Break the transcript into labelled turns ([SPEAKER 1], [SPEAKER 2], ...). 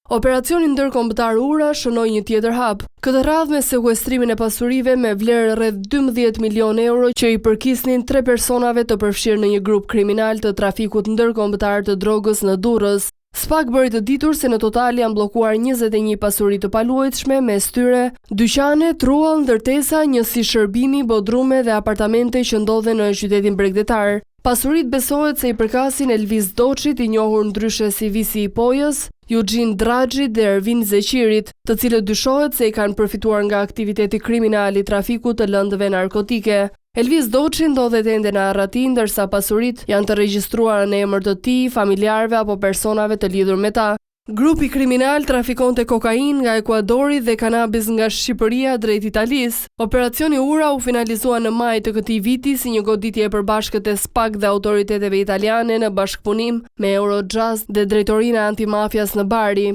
[SPEAKER 1] Operacioni ndërkombëtar Ura shënoi një tjetër hap, këtë radhë me sekuestrimin e pasurive me vlerë rreth 12 milion euro që i përkisnin 3 personave të përfshirë në një grup kriminal të trafikut ndërkombëtar të drogës në Durrës. SPAK bëri të ditur se në total janë bllokuar 21 pasuri të paluajtshme, mes tyre dyqane, truall, ndërtesa, njësi shërbimi, bodrume dhe apartamente që ndodhen në qytetin bregdetar. Pasurit besohet se i përkasin Elvis Doçit, i njohur ndryshe si Visi i Pojës, Eugene Draxhit dhe Ervin Zeqirit, të cilët dyshohet se i kanë përfituar nga aktiviteti kriminal i trafikut të lëndëve narkotike. Elvis Doçi ndodhet ende në Arrati, ndërsa pasurit janë të regjistruara në emër të tij, familjarëve apo personave të lidhur me ta. Grupi kriminal trafikonte kokainë nga Ekuadori dhe kanabis nga Shqipëria drejt Italisë. Operacioni Ura u finalizua në maj të këtij viti si një goditje e përbashkët e SPAK dhe autoriteteve italiane në bashkëpunim me Eurojust dhe Drejtorinë Antimafjas në Bari.